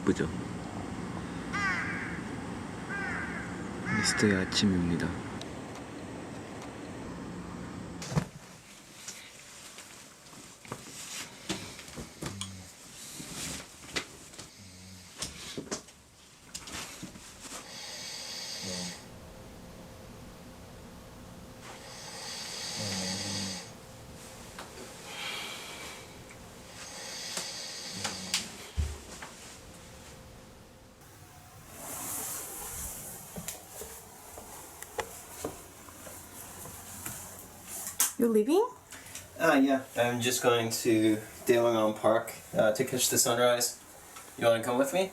예쁘죠? 미스터의 아침입니다. You're leaving? Yeah. I'm just going to Daewongan Park to catch the sunrise. You want to come with me?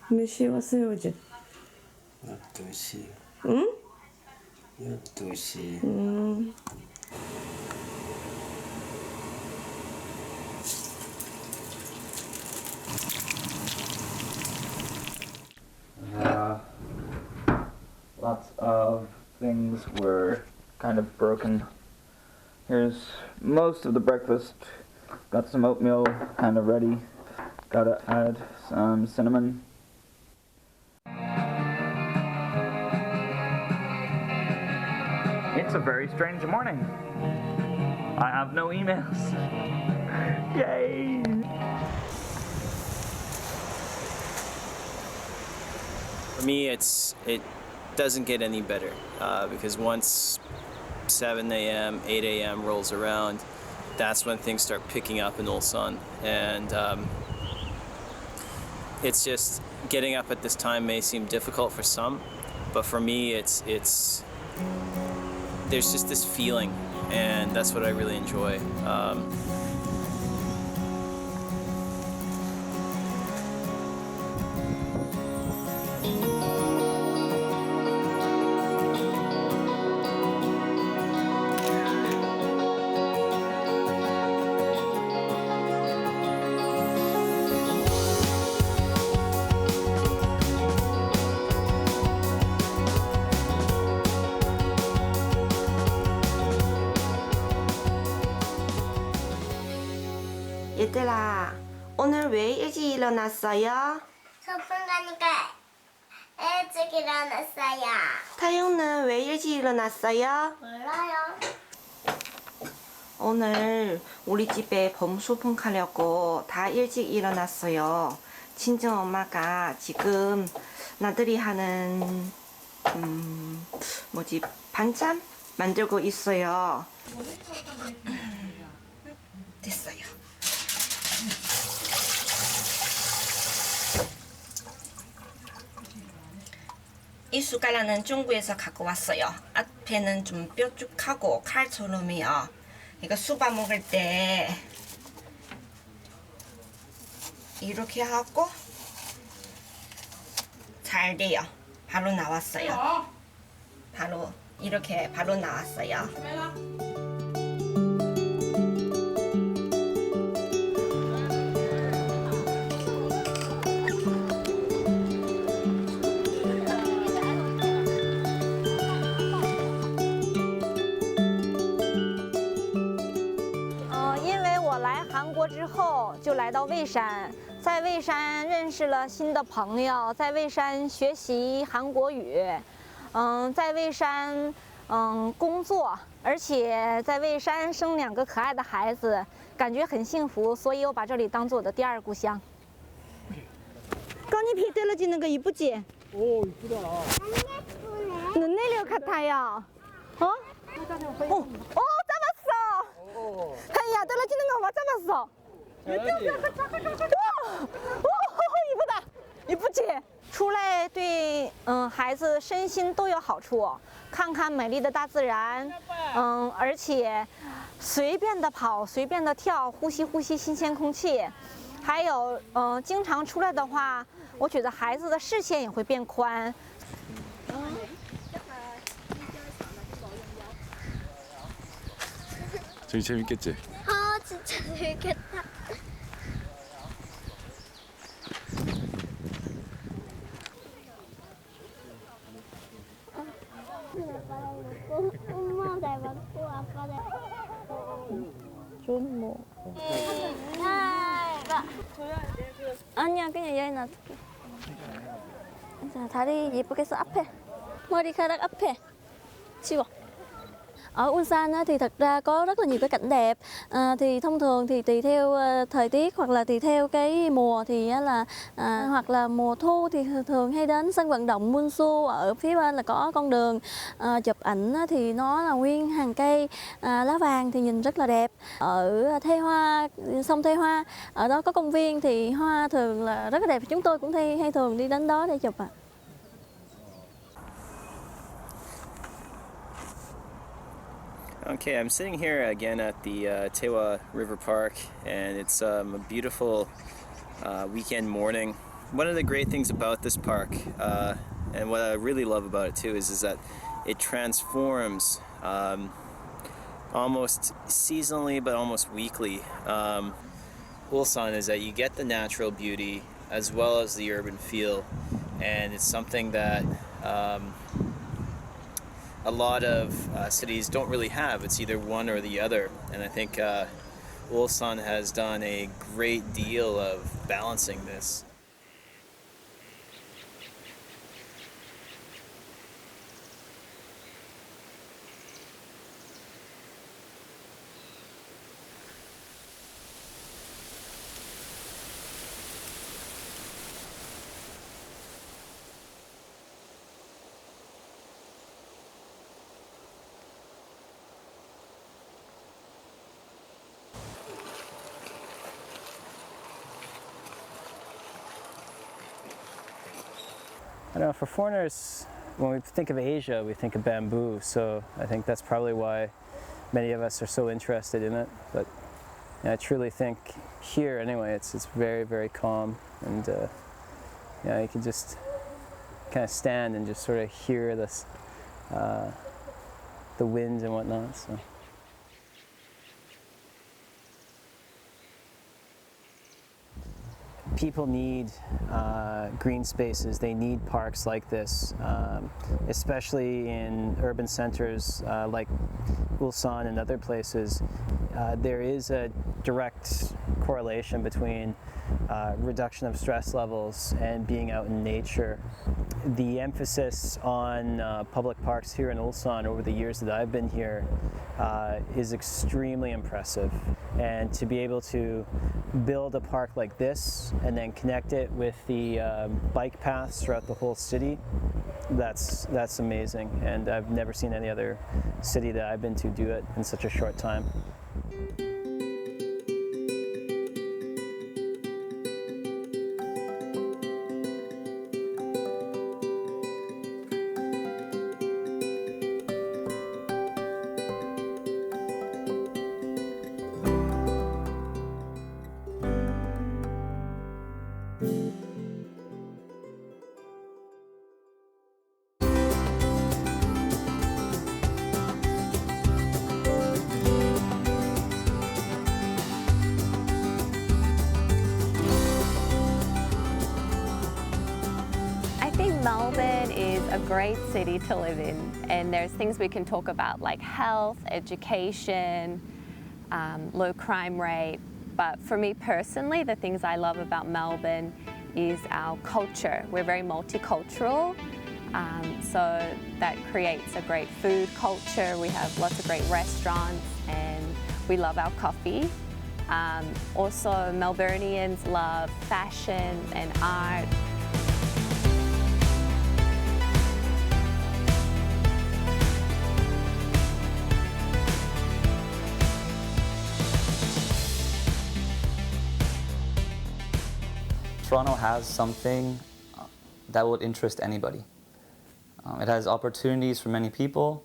몇 시에 왔어요, 어제? 12시. 응? 12시. Lots of things were kind of broken. Here's most of the breakfast. Got some oatmeal kind of ready. Gotta add some cinnamon. It's a very strange morning. I have no emails. Yay! For me, it doesn't get any better because once 7 a.m., 8 a.m. rolls around, that's when things start picking up in Ulsan. And it's just getting up at this time may seem difficult for some, but for me, it's there's just this feeling, and that's what I really enjoy. 얘들아, 오늘 왜 일찍 일어났어요? 소풍 가니까 일찍 일어났어요. 타영은 왜 일찍 일어났어요? 몰라요. 오늘 우리 집에 봄소풍 가려고 다 일찍 일어났어요. 친정 엄마가 지금 나들이 하는 반찬 만들고 있어요. 됐어요. 이 숟가락은 중국에서 갖고 왔어요. 앞에는 좀 뾰족하고 칼처럼이요. 이거 수박 먹을 때 이렇게 하고 잘 돼요. 바로 나왔어요. 바로 이렇게 바로 나왔어요.之后就来到蔚山，在蔚山认识了新的朋友，在蔚山学习韩国语，在蔚山工作，而且在蔚山生2个可爱的孩子，感觉很幸福，所以我把这里当做我的第2故乡。 꽃잎이 떨어지는 거 이쁘지? 오 이쁘다. 눈 내려 같아요. 어? 잡았어. 하이야 떨어지는 거 못 잡았어. 잘하지? 이쁘다. 이쁘지? 出来对孩子身心都有好处，看看美丽的大自然，而且随便的跑，随便的跳，呼吸新鲜空气，还有经常出来的话，我觉得孩子的视线也会变宽。 저기 재밌겠지? 진짜 재밌겠다. 좀 뭐. 아니야, 그냥 여기 놔둘게. 자, 다리 예쁘게 써 앞에. 머리카락 앞에. 치워. Ở Ulsan thì thật ra có rất là nhiều cái cảnh đẹp. Thì thông thường thì tùy theo thời tiết hoặc là tùy theo cái mùa thì là hoặc là mùa thu thì thường hay đến sân vận động Munsu, ở phía bên là có con đường chụp ảnh thì nó là nguyên hàng cây lá vàng thì nhìn rất là đẹp. Ở Thê Hoa, sông Thê Hoa, ở đó có công viên thì hoa thường là rất là đẹp. Chúng tôi cũng hay thường đi đến đó để chụp ạ. Okay, I'm sitting here again at the Tewa River Park, and it's a beautiful weekend morning. One of the great things about this park, and what I really love about it too, is that it transforms almost seasonally, but almost weekly. Ulsan is that you get the natural beauty as well as the urban feel, and it's something that a lot of cities don't really have. It's either one or the other, and I think Ulsan has done a great deal of balancing this. I know for foreigners, when we think of Asia, we think of bamboo, so I think that's probably why many of us are so interested in it. But I truly think here, anyway, it's very, very calm, and you can just kind of stand and just sort of hear this, the wind and whatnot. So. People need green spaces, they need parks like this, especially in urban centers like Ulsan and other places. There is a direct correlation between reduction of stress levels and being out in nature. The emphasis on public parks here in Ulsan over the years that I've been here is extremely impressive. And to be able to build a park like this and then connect it with the bike paths throughout the whole city, that's amazing. And I've never seen any other city that I've been to do it in such a short time. Melbourne is a great city to live in, and there's things we can talk about like health, education, low crime rate. But for me personally, the things I love about Melbourne is our culture. We're very multicultural, so that creates a great food culture. We have lots of great restaurants, and we love our coffee. Also, Melburnians love fashion and art. Toronto has something that would interest anybody. It has opportunities for many people,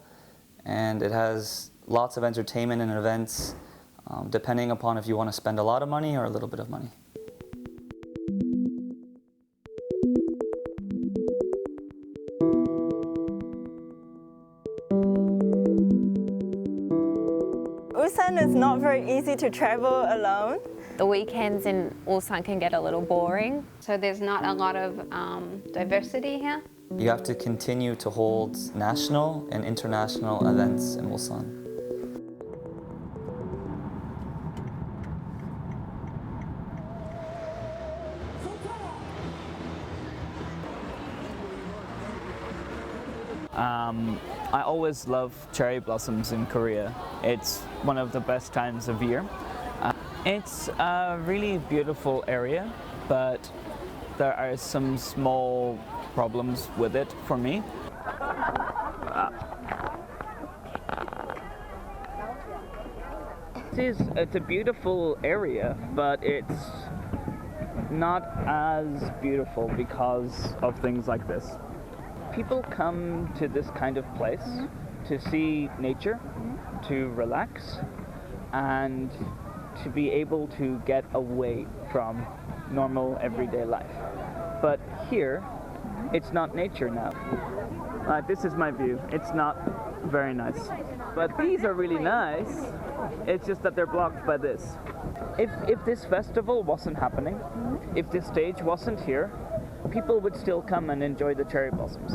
and it has lots of entertainment and events, depending upon if you want to spend a lot of money or a little bit of money. Ulsan is not very easy to travel alone. The weekends in Ulsan can get a little boring. So there's not a lot of diversity here. You have to continue to hold national and international events in Ulsan. I always love cherry blossoms in Korea. It's one of the best times of year. It's a really beautiful area, but there are some small problems with it for me. It's a beautiful area, but it's not as beautiful because of things like this. People come to this kind of place to see nature, to relax, and to be able to get away from normal everyday life. But here, it's not nature now. This is my view. It's not very nice. But these are really nice. It's just that they're blocked by this. If this festival wasn't happening, if this stage wasn't here, people would still come and enjoy the cherry blossoms.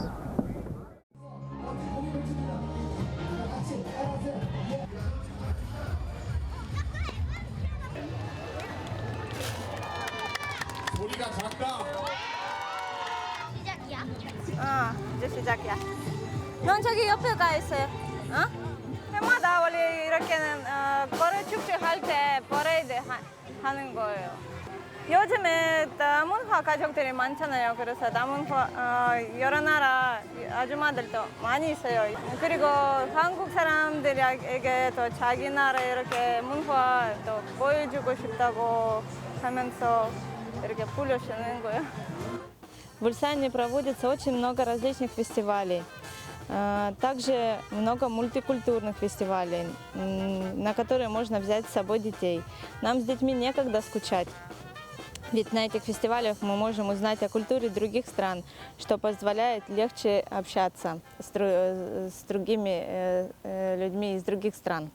이제 시작이야. 넌 저기 옆에 가 있어요. 해마다 원래 이렇게는 버레 축제 할 때 버레이드 하는 거예요. 요즘에 다문화 가족들이 많잖아요. 그래서 다문화 여러 나라 아줌마들도 많이 있어요. 그리고 한국 사람들에게 또 자기 나라 이렇게 문화 또 보여주고 싶다고 하면서 이렇게 불러주는 거예요. В Ульсане проводится очень много различных фестивалей. Также много мультикультурных фестивалей, на которые можно взять с собой детей. Нам с детьми некогда скучать. Ведь на этих фестивалях мы можем узнать о культуре других стран, что позволяет легче общаться с другими людьми из других стран.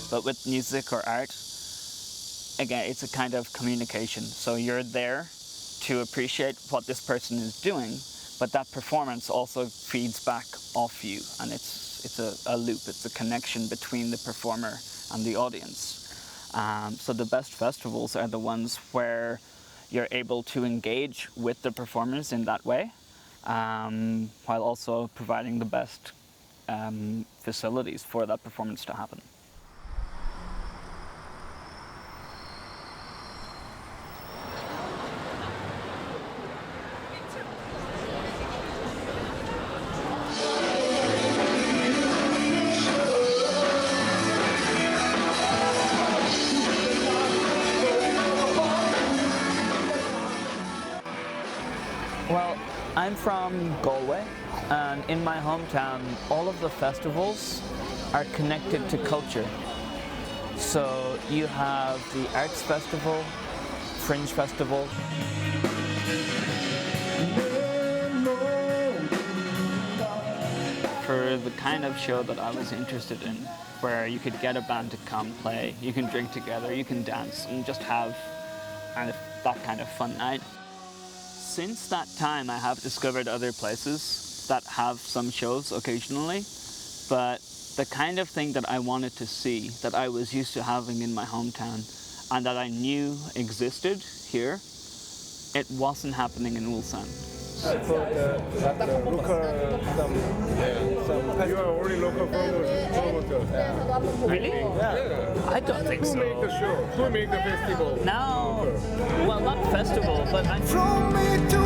But with music or art, again, it's a kind of communication. So you're there to appreciate what this person is doing, but that performance also feeds back off you, and it's a loop. It's a connection between the performer and the audience. So the best festivals are the ones where you're able to engage with the performers in that way, while also providing the best facilities for that performance to happen. Well, I'm from Galway, and in my hometown, all of the festivals are connected to culture. So you have the Arts Festival, Fringe Festival. For the kind of show that I was interested in, where you could get a band to come play, you can drink together, you can dance, and just have that kind of fun night. Since that time, I have discovered other places that have some shows occasionally, but the kind of thing that I wanted to see, that I was used to having in my hometown, and that I knew existed here, it wasn't happening in Ulsan. You are only local promoter. Really? Yeah. I don't think so. Who made the show? Who made the festival? No, well, not festival, but I'm From me to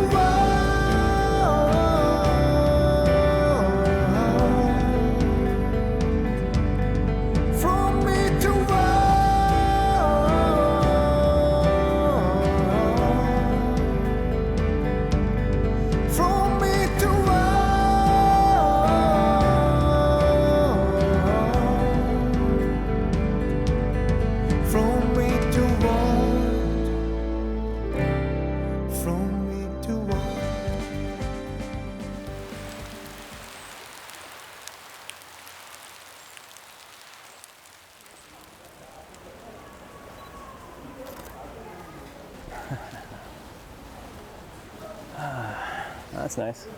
That's nice.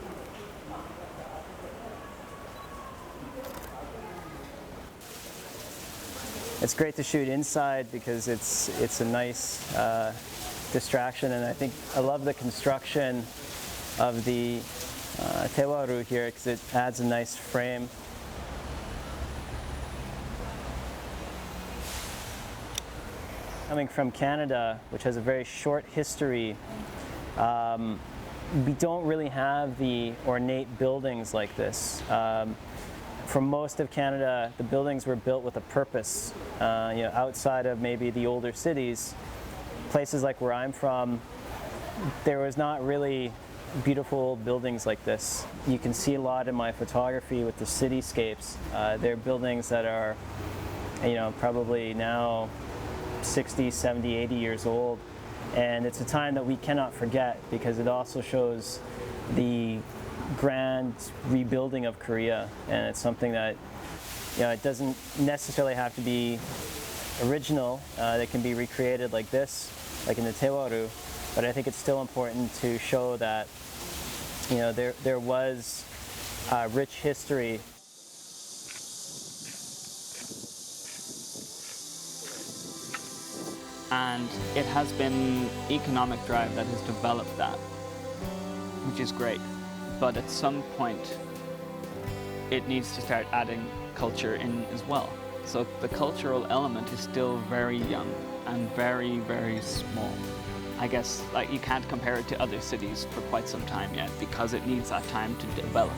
It's great to shoot inside because it's a nice distraction, and I love the construction of the tewaru here because it adds a nice frame. Coming from Canada, which has a very short history, we don't really have the ornate buildings like this. For most of Canada, the buildings were built with a purpose. Outside of maybe the older cities, places like where I'm from, there was not really beautiful buildings like this. You can see a lot in my photography with the cityscapes. They're buildings that are, probably now 60, 70, 80 years old. And it's a time that we cannot forget because it also shows the grand rebuilding of Korea, and it's something that it doesn't necessarily have to be original. They can be recreated like this, like in the Tewaru, but I think it's still important to show that there was rich history. And it has been economic drive that has developed that, which is great. But at some point, it needs to start adding culture in as well. So the cultural element is still very young and very, very small. I guess you can't compare it to other cities for quite some time yet because it needs that time to develop.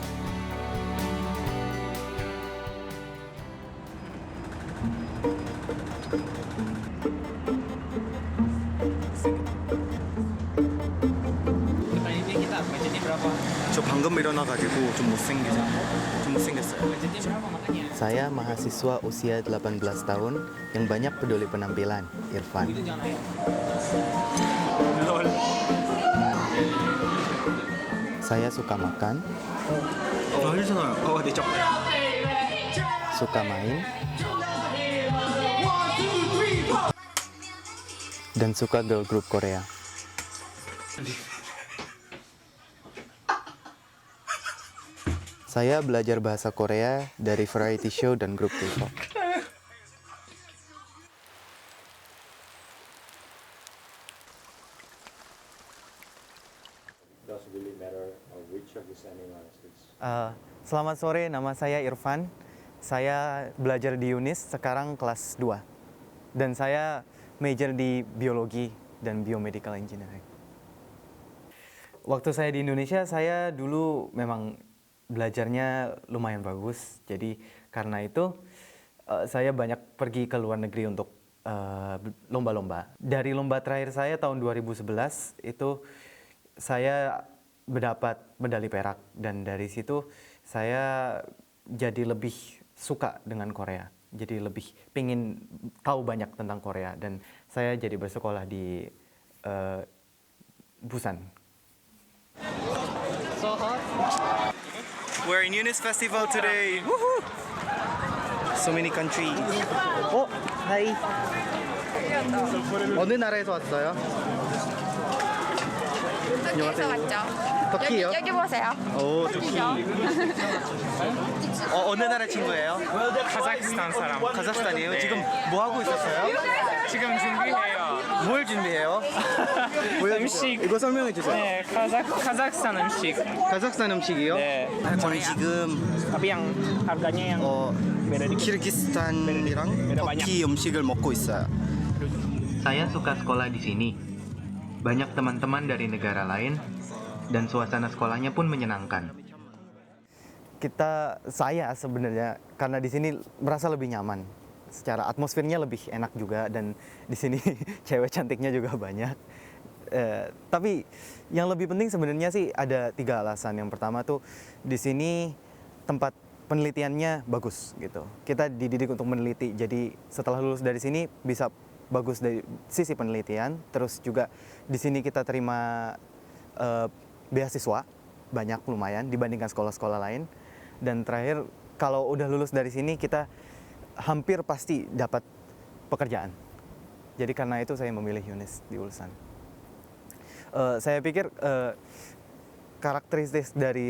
저 방금 일어나가지고 좀 못생겼어요. Saya mahasiswa usia 18 tahun yang banyak peduli penampilan, Irfan. Saya suka makan, suka main, dan suka girl group Korea. Saya belajar bahasa Korea dari variety show dan grup K-pop. Selamat sore, nama saya Irfan. Saya belajar di UNIS, sekarang kelas 2. Dan saya major di biologi dan biomedical engineering. Waktu saya di Indonesia, saya dulu memang belajarnya lumayan bagus. Jadi karena itu saya banyak pergi ke luar negeri untuk lomba-lomba. Dari lomba terakhir saya tahun 2011 itu saya mendapat medali perak, dan dari situ saya jadi lebih suka dengan Korea. Jadi lebih pingin tahu banyak tentang Korea, dan saya jadi bersekolah di Busan. So hot. We're in Unis Festival today. Woohoo! So many countries. Hai. 어느 나라에서 왔어요? 터키에서 왔죠. 터키요? 여기 보세요. 오, 터키. 어느 나라 친구예요? 카자흐스탄 사람. 카자흐스탄이에요? 네. 지금 뭐 하고 있었어요? 지금 준비해요. 뭘 준비해요? 음식. 이거 설명해 주세요. 네, 카자흐스탄 음식. 카자흐스탄 음식이요? 네. 저는 지금 Tapi yang harganya yang beda dikit. 키르기스탄이랑 터키 음식을 먹고 있어요. Saya suka sekolah di sini. Banyak teman-teman dari negara lain, dan suasana sekolahnya pun menyenangkan. Saya sebenarnya karena di sini merasa lebih nyaman. Secara atmosfernya lebih enak juga, dan di sini cewek cantiknya juga banyak. Tapi yang lebih penting sebenarnya sih ada 3 alasan. Yang pertama tuh di sini tempat penelitiannya bagus gitu. Kita dididik untuk meneliti. Jadi setelah lulus dari sini bisa bagus dari sisi penelitian. Terus juga di sini kita terima beasiswa banyak, lumayan dibandingkan sekolah-sekolah lain. Dan terakhir, kalau udah lulus dari sini kita hampir pasti dapat pekerjaan. Jadi karena itu saya memilih UNIS di Ulsan. Saya pikir karakteristik dari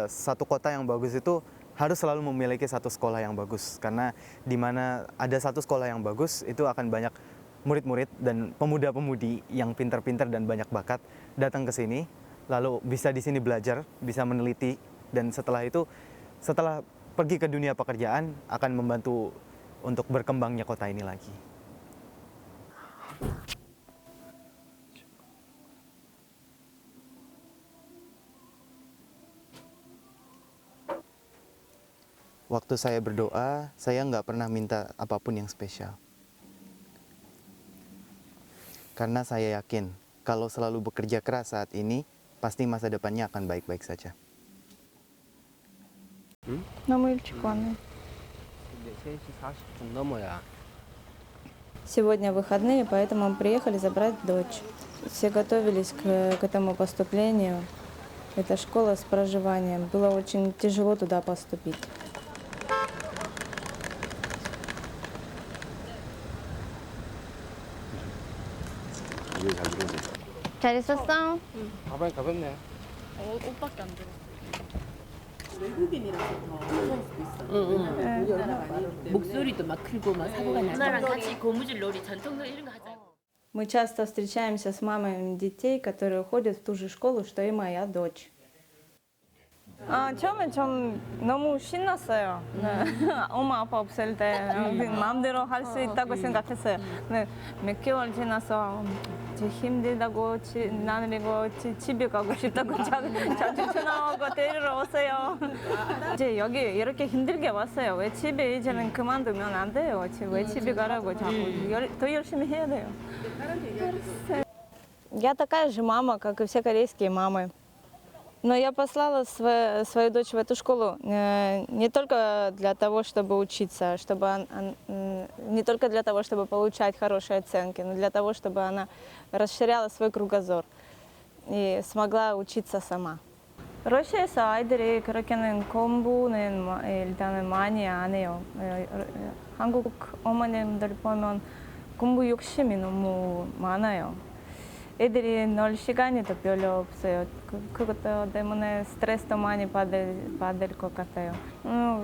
satu kota yang bagus itu harus selalu memiliki satu sekolah yang bagus, karena di mana ada satu sekolah yang bagus itu akan banyak murid-murid dan pemuda-pemudi yang pintar-pintar dan banyak bakat datang ke sini, lalu bisa di sini belajar, bisa meneliti, dan setelah itu setelah pergi ke dunia pekerjaan akan membantu untuk berkembangnya kota ini lagi. Waktu saya berdoa, saya nggak pernah minta apapun yang spesial. Karena saya yakin, kalau selalu bekerja keras saat ini, pasti masa depannya akan baik-baik saja. 너무 일찍 왔네. 3시 40분 넘어야. Сегодня выходные, поэтому мы приехали забрать дочь. Все готовились к этому поступлению. Это школа с проживанием. Было очень тяжело туда поступить. 이게 잘 들어오네. 잘 있었어? 가방이 가볍네. 옷밖에 안 들어. 외국인이라서 더 무서울 수도 있어. 목소리도 막 크고 막 사고가 나고. 누나랑 같이 고무줄 놀이, 전통놀이 이런 거 하자. Мы часто встречаемся с мамами детей, которые ходят в ту же школу, что и моя дочь. 처음에 좀 너무 신났어요. 엄마 아빠 없을 때 마음대로 할 수 있다고 생각했어요. 근데 몇 개월 지나서 힘들다고 나는 이거 집에 가고 싶다고 자주 전화하고 데리러 오세요. 이제 여기 이렇게 힘들게 왔어요. 왜 집에 이제는 그만두면 안 돼요. 왜 집에 가라고 자꾸 더 열심히 해야 돼요. Я такая же мама, как и все корейские мамы. Но я послала свою дочь в эту школу не только для того, чтобы учиться, не только для того, чтобы получать хорошие оценки, но для того, чтобы она расширяла свой кругозор и смогла учиться сама. 러시아에서 아이들이 그렇게는 공부는 일단은 많이 안 해요. 한국 어머님들 보면 공부 욕심이 너무 많아요. 애들이 놀 시간이 더 별로 없어요. 그것 때문에 스트레스도 많이 받을 것 같아요.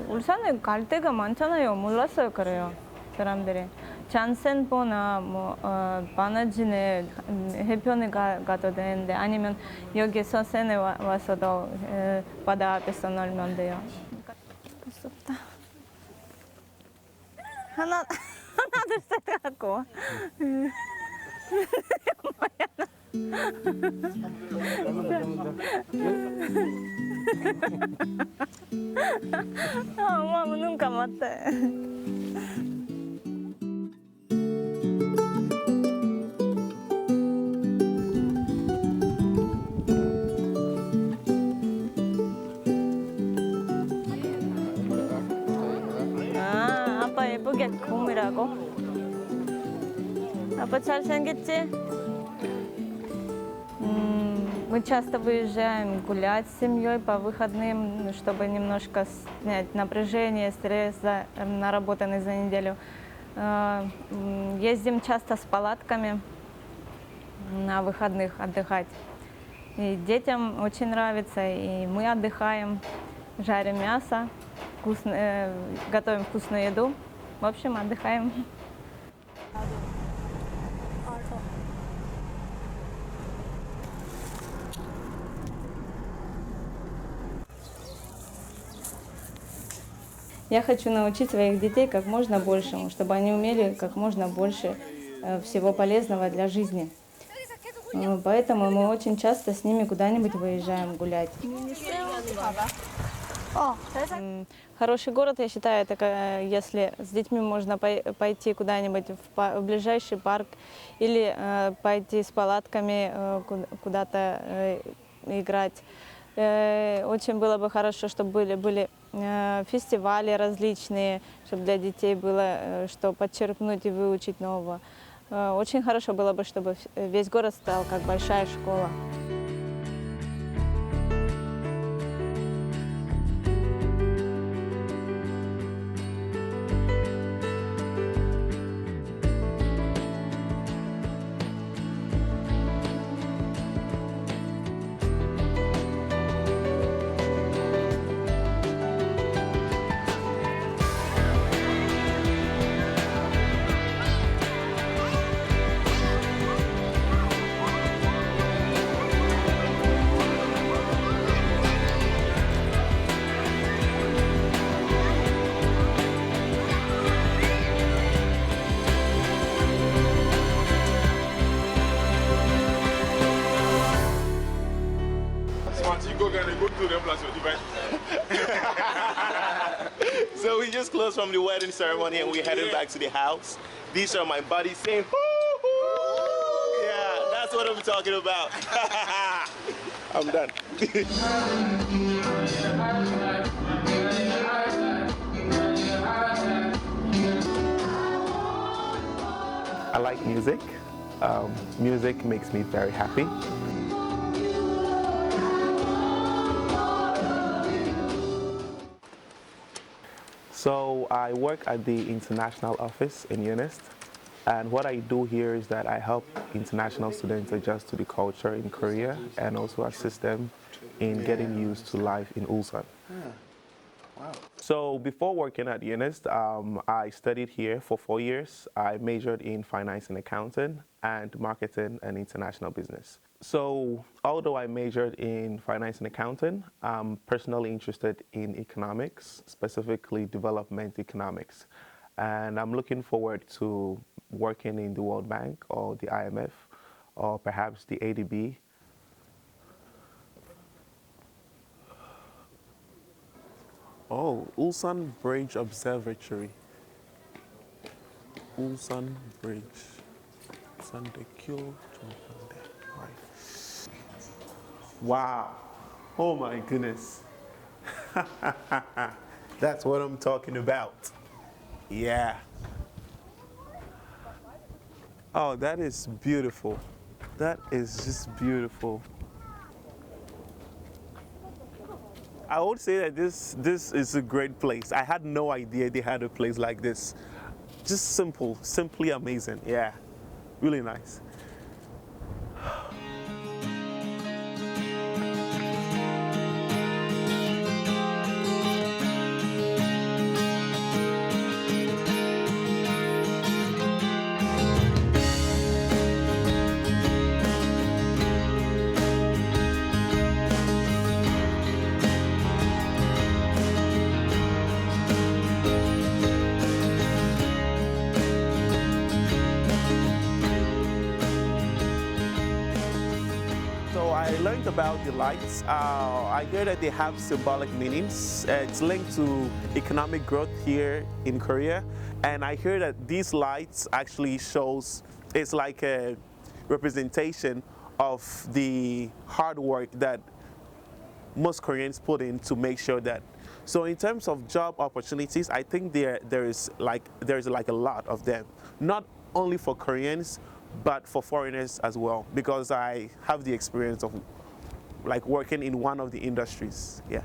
울산에 갈 데가 많잖아요. 몰랐어요, 그래요. 사람들이. 잔센보나 바나진에 해변에 가도 되는데 아니면 여기 서산에 와서도 바다 앞에서 놀면 돼요. 무섭다. 하나 둘 셋 갖고. 엄마 눈 감았대. 아빠 예쁘게 꾸미라고? 아빠 잘생겼지? Мы часто выезжаем гулять с семьей по выходным, чтобы немножко снять напряжение, стресс наработанный за неделю. Ездим часто с палатками на выходных отдыхать. И детям очень нравится, и мы отдыхаем, жарим мясо, готовим вкусную еду. В общем, отдыхаем. Я хочу научить своих детей как можно большему, чтобы они умели как можно больше всего полезного для жизни. Поэтому мы очень часто с ними куда-нибудь выезжаем гулять. Хороший город, я считаю, это если с детьми можно пойти куда-нибудь в ближайший парк или пойти с палатками куда-то играть. Очень было бы хорошо, чтобы были фестивали различные, чтобы для детей было что подчеркнуть и выучить нового. Очень хорошо было бы, чтобы весь город стал как большая школа. So we just closed from the wedding ceremony and we're heading back to the house. These are my buddies saying, hoo-hoo. Yeah, that's what I'm talking about. I'm done. I like music. Music makes me very happy. So I work at the international office in UNIST, and what I do here is that I help international students adjust to the culture in Korea and also assist them in getting used to life in Ulsan. Wow. So before working at UNIST, I studied here for 4 years. I majored in finance and accounting and marketing and international business. So although I majored in finance and accounting, I'm personally interested in economics, specifically development economics. And I'm looking forward to working in the World Bank or the IMF or perhaps the ADB. Oh, Ulsan Bridge Observatory. Ulsan Bridge. Right. Wow. Oh my goodness. That's what I'm talking about. Yeah. Oh, that is beautiful. That is just beautiful. I would say that this is a great place. I had no idea they had a place like this. Just simply amazing. Yeah, really nice. I learned about the lights. I hear that they have symbolic meanings. It's linked to economic growth here in Korea. And I hear that these lights actually shows, it's like a representation of the hard work that most Koreans put in to make sure that. So in terms of job opportunities, I think there's like a lot of them. Not only for Koreans, but for foreigners as well, because I have the experience of like working in one of the industries. Yeah.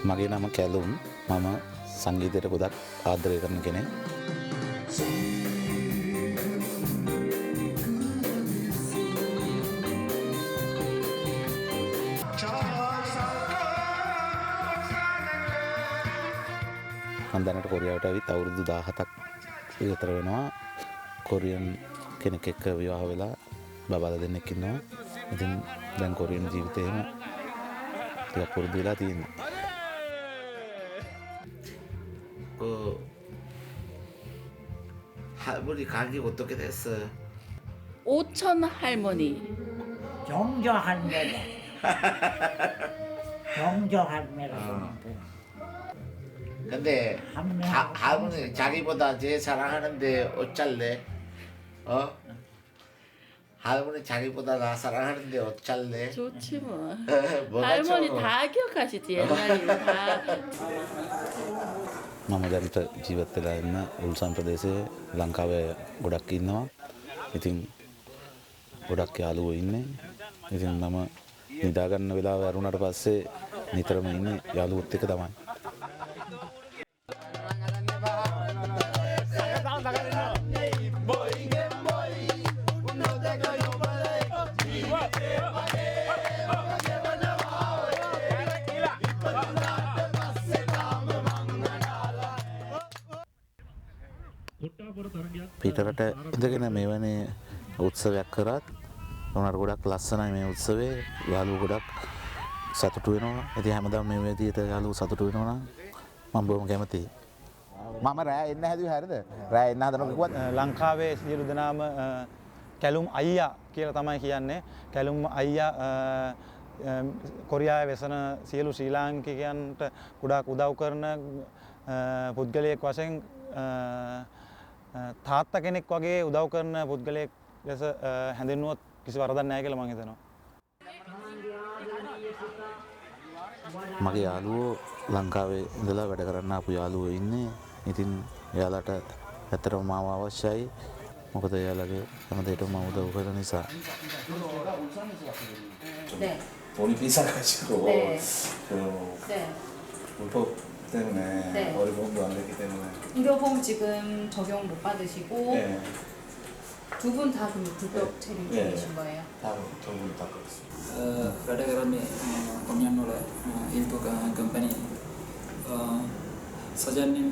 මගේ නම කැලුම් මම සංගීතයට ගොඩක් ආදරය කරන කෙනෙක්. මම දැනට කොරියාවට ඇවිත් අවුරුදු 17ක් විතර වෙනවා. කොරියන් කෙනෙක් එක්ක විවාහ වෙලා බබාලා දෙන්නෙක් ඉන්නවා. ඉතින් දැන් කොරියන් ජීවිතේම ටිකක් පුරුදු වෙලා තියෙනවා. 할머니 가격이 어떻게 됐어요? 5천 할머니. 정조 할매로. 정조 할매로. 근데 할머니 자기보다 제일 사랑하는데 어쩔래? 어? 할머니 자기보다 나 사랑하는데 어쩔래? 좋지 뭐. 할머니 다 기억하시지 옛날 이거 다. මම දැනට ජීවත් වෙලා ඉන්න උල්සන් ප්‍රදේශයේ ලංකාවේ ගොඩක් ඉන්නවා. ඉතින් ගොඩක් යාළුවෝ ඉන්නේ. ඉතින් මම නිදා ගන්න වෙලාව ඇරුණාට පස්සේ නිතරම ඉන්නේ යාළුවොත් එක්ක තමයි. පිටරට ඉඳගෙන මෙවැනි උත්සවයක් කරත් උනාට ගොඩක් ලස්සනයි මේ උත්සවේ. යාළුවෝ ගොඩක් සතුටු වෙනවා. ඉතින් හැමදාම මේ විදිහට යාළුවෝ සතුටු වෙනවා නම් මම බොහොම කැමතියි. මම රෑ එන්න හැදුවේ හරියද? රෑ එන්න හදනකොට කිව්වත් ලංකාවේ සියලු දෙනාම කැලුම් අයියා කියලා තමයි කියන්නේ. කැලුම් අයියා කොරියාවේ වෙසෙන සියලු ශ්‍රී ලාංකිකයන්ට ගොඩාක් උදව් කරන පුද්ගලයෙක් වශයෙන් තාත්තා කෙනෙක් වගේ උදව් කරන පුද්ගලයෙක් ලෙස හැඳින්වුවොත් කිසි වරදක් නැහැ කියලා මම හිතනවා. මගේ යාළුවෝ ලංකාවේ ඉඳලා වැඩ කරන්න ආපු යාළුවෝ ඉන්නේ. ඉතින් එයාලට ඇත්තටම මාව අවශ්‍යයි. මොකද එයාලගේ හැමදේටම මම උදව් කරන නිසා. 네. 돈이 비싸가지고 네. 네. 불법 때문에 네. 어리보험도 안 됐기 때문에 의료보험 지금 적용 못 받으시고 네. 두 분 다 그럼 불법 체류 중이신 거예요? 두 분 다 그렇습니다. වැඩ කරන්නේ ඔනියන් වල ඉල්ප කම්පැනි සජන්නින්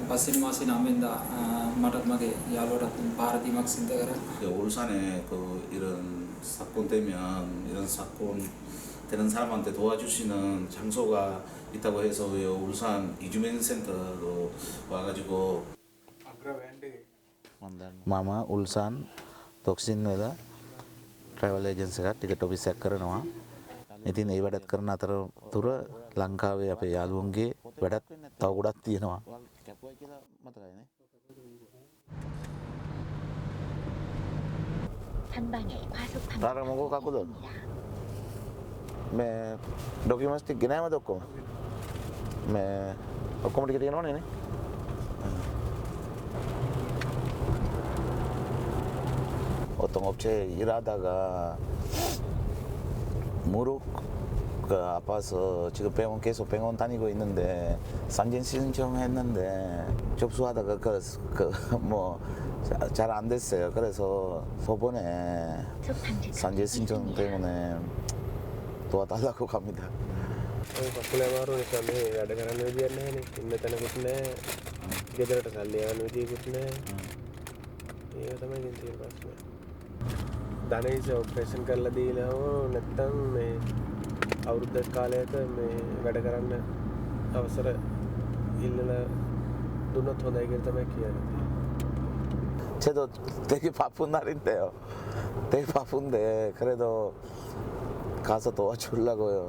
පස්සේ මාසේ 9වෙනිදා මටත් මගේ යාළුවටත් පාර දීමක් සිද්ධ කරා. 울산에 그 이런 사건 되면 이런 사건 되는 사람한테 도와주시는 장소가 있다고 해서 울산 이주민 센터로 와가지고 මම උල්සන් තොක්සින් වල ට්‍රැවල් ඒජන්සි එකක් ටිකට් ඔෆිස් එකක් කරනවා. ඉතින් ඒ වැඩත් කරන අතරතුර ලංකාවේ අපේ යාළුවන්ගේ වැඩත් තව ගොඩක් තියෙනවා. 나랑 먹고 갔거든. मैं डॉक्यूमेंट्स टिक गिनाया मैं तो मैं ඔක්කොම ටික තියෙනවනේ නේ. 어떤 업체에 일하다가 무릎 아파서 지금 병원 계속 병원 다니고 있는데 산재 신청했는데 접수하다가 뭐 잘 안 됐어요. 그래서 저번에 산재 신청 때문에 도와달라고 갑니다. කකුල අමාරු නිසා මේ වැඩ කරන්න විදියක් නැහැනේ. ඉන්න තැනකුත් නැහැ. ගෙදරට සල්ලි යවන්න විදියකුත් නැහැ. ඒක තමයි ඉතින් තියෙන ප්‍රශ්නේ. ධනේශ ඔපරේෂන් කරලා දීලා හෝ නැත්නම් මේ අවුරුද්ද කාලයක මේ වැඩ කරන්න අවසර ඉල්ලලා දුන්නොත් හොඳයි කියලා තමයි කියන්නේ. 저도 되게 바쁜 날인데요. 되게 바쁜데 그래도 가서 도와주려고요.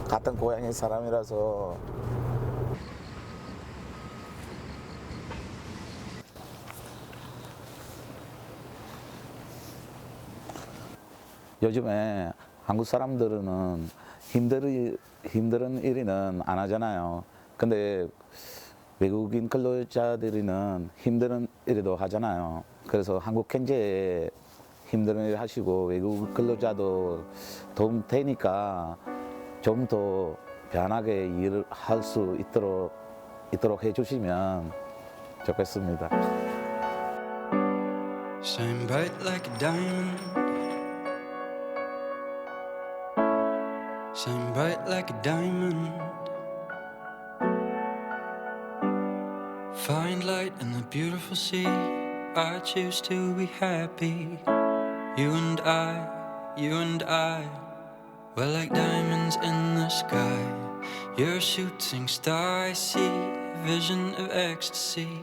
같은 고향의 사람이라서. 요즘에 한국 사람들은 힘든 일은 안 하잖아요. 근데 외국인 근로자들은 힘든 일도 하잖아요. 그래서 한국 경제에 힘든 일 하시고 외국 근로자도 도움 되니까 좀 더 편하게 일을 할 수 있도록 해주시면 좋겠습니다. Shine bright like a diamond. Shine bright like a diamond. Find light in the beautiful sea. I choose to be happy. You and I, we're like diamonds in the sky. You're a shooting star, I see a vision of ecstasy.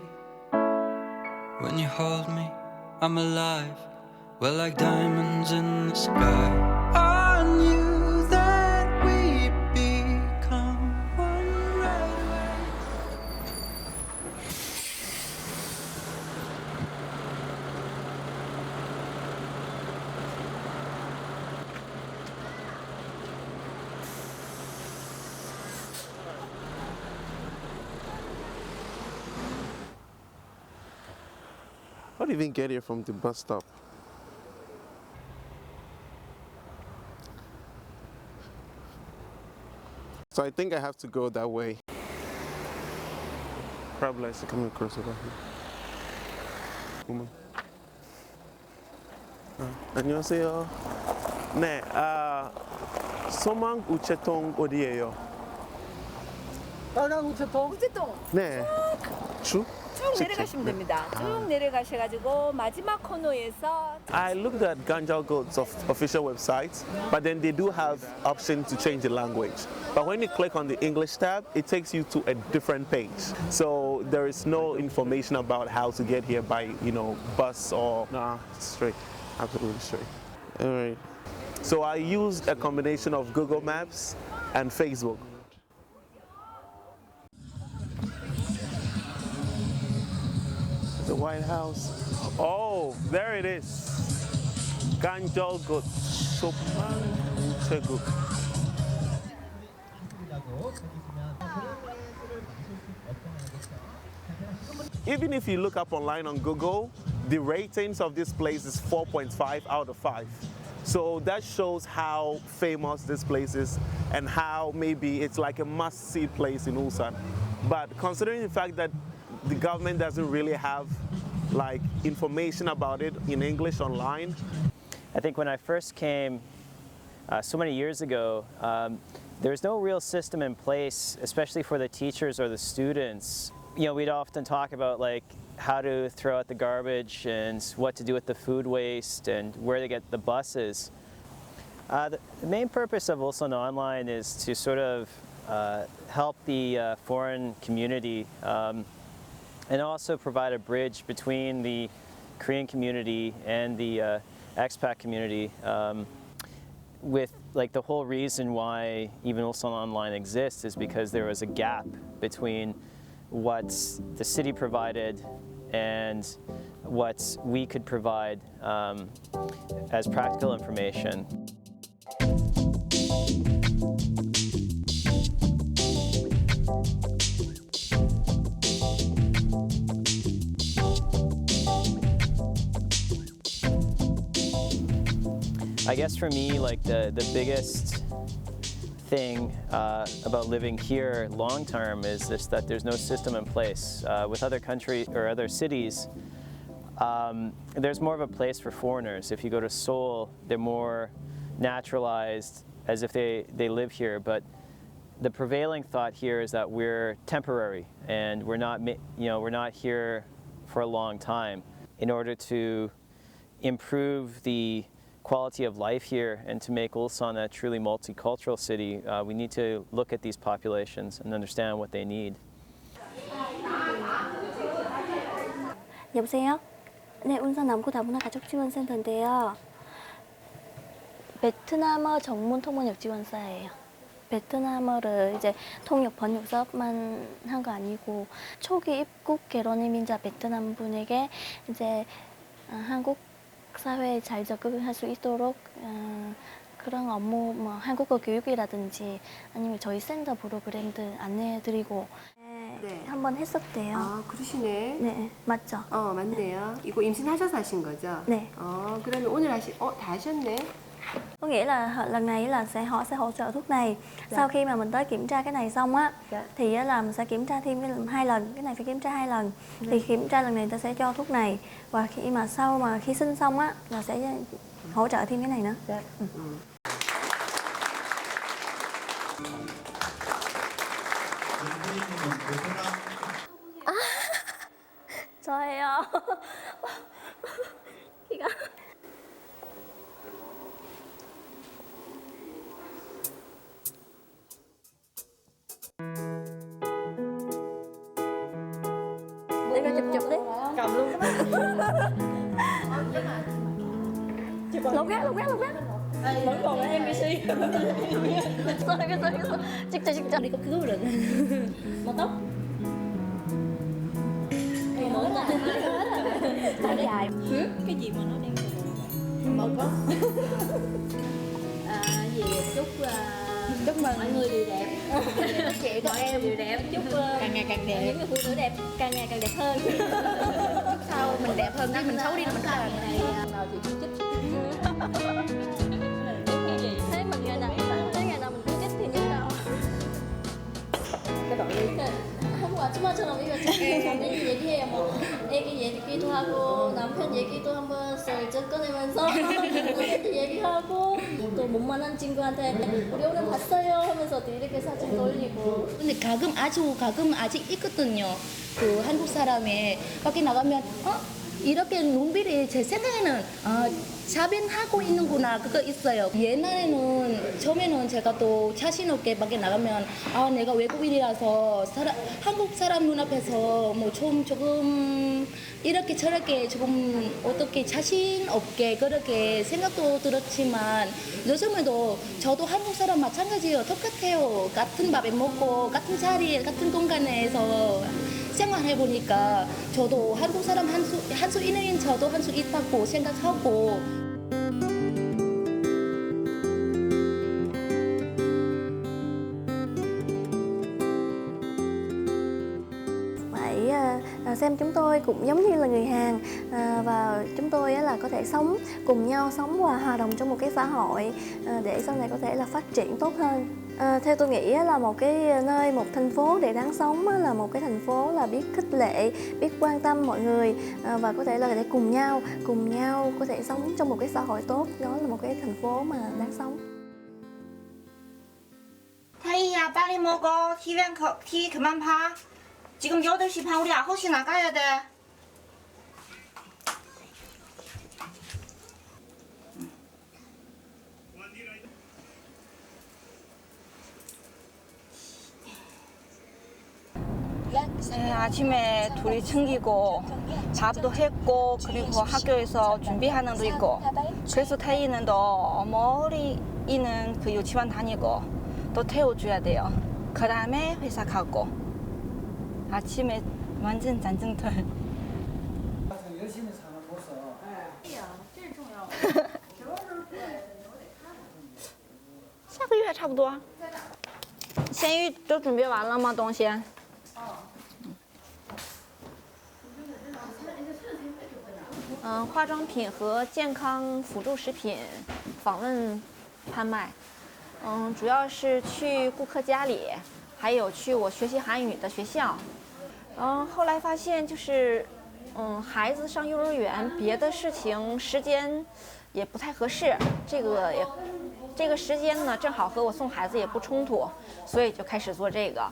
When you hold me, I'm alive. We're like diamonds in the sky. I knew that we'd become one right away. How do you even get here from the bus stop? So I think I have to go that way. Probably I should come across over here. Woman. 안녕하세요. 네, 소망 우체통 어디예요? 빨간 우체통? 우체통. 네. 주? 쭉 내려가시면 됩니다. 쭉 내려가셔가지고 마지막 코너에서 I looked at Ganjalgo's official website, but then they do have option to change the language. But when you click on the English tab, it takes you to a different page. So there is no information about how to get here by, bus or straight, absolutely straight. All right. So I used a combination of Google Maps and Facebook. The White House. Oh, there it is. Ganjalgot Sopan Teguk. Even if you look up online on Google, the ratings of this place is 4.5 out of 5. So that shows how famous this place is and how maybe it's like a must-see place in Ulsan. But considering the fact that the government doesn't really have like information about it in English online. I think when I first came so many years ago, there was no real system in place, especially for the teachers or the students. We'd often talk about like how to throw out the garbage and what to do with the food waste and where to get the buses. The main purpose of Ulsan Online is to sort of help the foreign community and also provide a bridge between the Korean community and the expat community. With like the whole reason why even Ulsan Online exists is because there was a gap between what the city provided and what we could provide as practical information. I guess for me, like the biggest thing about living here long term is this, that there's no system in place. With other countries or other cities, there's more of a place for foreigners. If you go to Seoul, they're more naturalized as if they live here. But the prevailing thought here is that we're temporary and we're not here for a long time. In order to improve the quality of life here and to make Ulsan a truly multicultural city, we need to look at these populations and understand what they need. 여보세요? 네, 울산 남구 다문화 가족지원센터인데요. 베트남어 전문 통번역 지원사예요. 베트남어를 이제 통역 번역 사업만 한 거 아니고 초기 입국 개론 이민자 베트남 분에게 이제 한국 사회에 잘 적응할 수 있도록 그런 업무, 뭐 한국어 교육이라든지 아니면 저희 센터 프로그램들 안내해드리고 네. 한번 했었대요. 아, 그러시네. 네, 맞죠? 맞네요. 이거 임신하셔서 하신 거죠? 네. 그러면 오늘 다 하셨네. Có nghĩa là lần này là họ sẽ hỗ trợ thuốc này. Sau khi mà mình tới kiểm tra cái này xong á, thì là mình sẽ kiểm tra thêm 2 lần. Cái này phải kiểm tra 2 lần. Thì kiểm tra lần này ta sẽ cho thuốc này. Và khi sinh xong á, là sẽ hỗ trợ thêm cái này nữa. 저예요. 키가 Để cho chụp đi. Cầm luôn. Lột gác. Vẫn còn ở MBC. Sorry. Chắc. Đi cấp cứu được. Màu tóc. Màu tóc. Tóc dài. Cái gì mà nó đen màu có. Chúc mừng mọi người đều đẹp. Chị bọn em đều đẹp. Chúc càng ngày càng đẹp. Những người phụ nữ đẹp càng ngày càng đẹp hơn. Chúc sau mình đẹp hơn chứ mình xấu đi là mình làm này. Nào chị chưa chích. Thế mình ngày nào mình cứ chích thì như nào? Cái đoạn lý 한국 아줌마처럼 이거 지금 얘기해요. 뭐 애기 얘기도 하고 남편 얘기도 한번 썰죠. 이야기를 꺼내면서 누구한테 얘기하고 또 못만한 친구한테 우리 오늘 봤어요 하면서 또 이렇게 사진 돌리고. 근데 가끔 아직 있거든요. 그 한국 사람이 밖에 나가면 이렇게 눈빛이 제 생각에는 자변하고 있는구나 그거 있어요. 옛날에는 처음에는 제가 또 자신 없게 밖에 나가면 내가 외국인이라서 한국 사람 눈앞에서 뭐 조금 이렇게 저렇게 조금 어떻게 자신 없게 그렇게 생각도 들었지만 요즘에도 저도 한국 사람 마찬가지예요. 똑같아요. 같은 밥에 먹고 같은 자리에 같은 공간에서 생활해 보니까 저도 한국 사람 한 수 있는 저도 한 수 있다고 생각하고. Xem chúng tôi cũng giống như là người Hàn và chúng tôi là có thể sống cùng nhau, sống và hòa đồng trong một cái xã hội để sau này có thể là phát triển tốt hơn. Theo tôi nghĩ là một cái nơi, một thành phố để đáng sống là một cái thành phố là biết khích lệ, biết quan tâm mọi người và có thể là để cùng nhau có thể sống trong một cái xã hội tốt. Đó là một cái thành phố mà đáng sống. 태희야 빨리 먹어. TV 그만 봐. 지금 8시 반 우리 9시 나가야 돼. 아침에 둘이 챙기고 밥도 했고 그리고 학교에서 준비하는 도 있고 그래서 태희는 또 머리이는 그 유치원 다니고 또 태워줘야 돼요. 그 다음에 회사 가고 아침에 완전 잔증털. 열심히 사는 모습. 下个月差不多。鲜芋都准备完了吗？东西？化妆品和健康辅助食品访问拍卖。主要是去顾客家里，还有去我学习韩语的学校。后来发现就是，孩子上幼儿园，别的事情时间也不太合适，这个时间呢正好和我送孩子也不冲突，所以就开始做这个。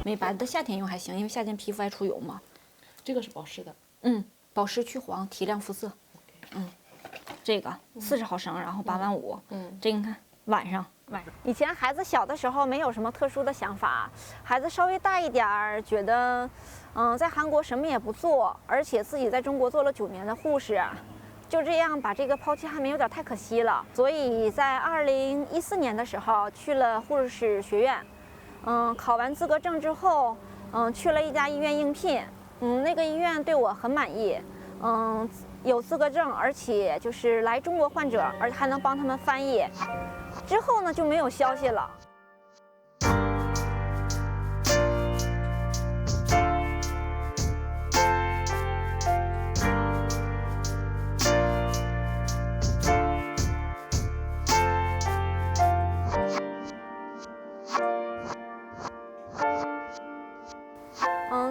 美白的夏天用还行，因为夏天皮肤爱出油嘛。这个是保湿的。保湿去黄，提亮肤色。这个40毫升，然后8万5。这个你看晚上。以前孩子小的时候没有什么特殊的想法，孩子稍微大一点儿，觉得，在韩国什么也不做，而且自己在中国做了9年的护士，就这样把这个抛弃汉民有点太可惜了。所以在2014年的时候去了护士学院，考完资格证之后，去了一家医院应聘，那个医院对我很满意，有资格证，而且就是来中国患者，而且还能帮他们翻译。之后呢就没有消息了。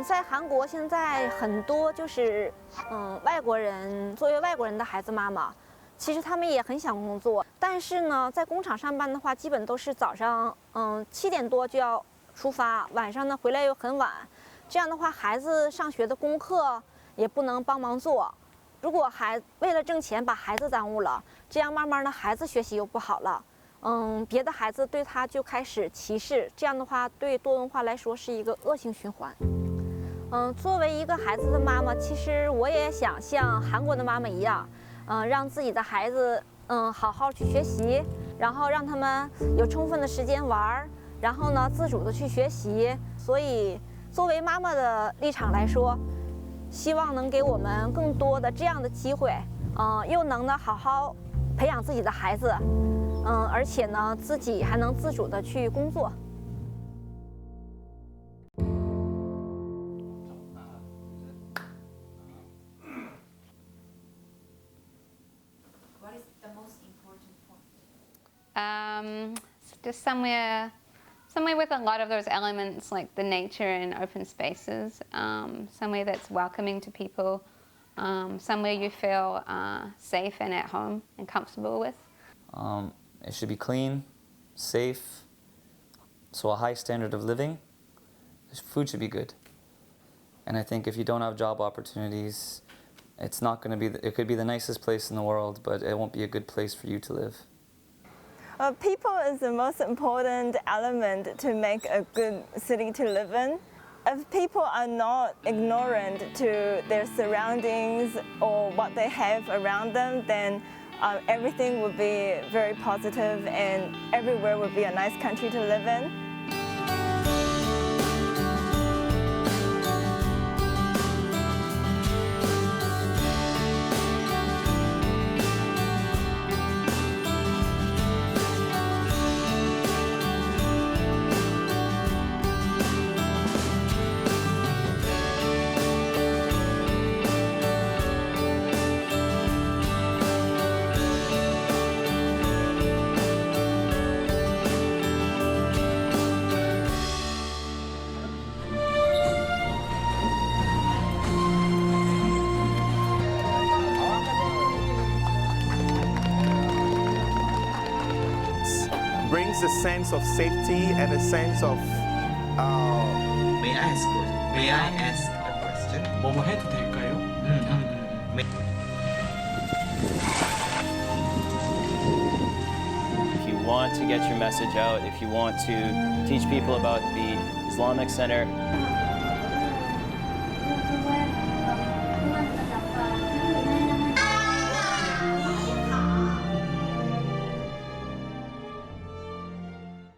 在韩国现在很多就是外国人，作为外国人的孩子妈妈。其实他们也很想工作，但是呢，在工厂上班的话，基本都是早上7点多就要出发，晚上呢回来又很晚。这样的话，孩子上学的功课也不能帮忙做。如果为了挣钱把孩子耽误了，这样慢慢的孩子学习又不好了。别的孩子对他就开始歧视，这样的话对多文化来说是一个恶性循环。作为一个孩子的妈妈，其实我也想像韩国的妈妈一样。让自己的孩子好好去学习，然后让他们有充分的时间玩，然后呢自主的去学习。所以作为妈妈的立场来说，希望能给我们更多的这样的机会，又能呢好好培养自己的孩子，而且呢自己还能自主的去工作。Just somewhere Somewhere with a lot of those elements like the nature and open spaces, somewhere that's welcoming to people, somewhere you feel safe and at home and comfortable with. It should be clean, safe, so a high standard of living. Food should be good. And I think if you don't have job opportunities, it's not going to be, it could be the nicest place in the world, but it won't be a good place for you to live. People is the most important element to make a good city to live in. If people are not ignorant to their surroundings or what they have around them, then everything would be very positive and everywhere would be a nice country to live in. Brings a sense of safety and a sense of. May I ask? May I ask a question? 뭐뭐 해도 될까요? If you want to get your message out, if you want to teach people about the Islamic Center,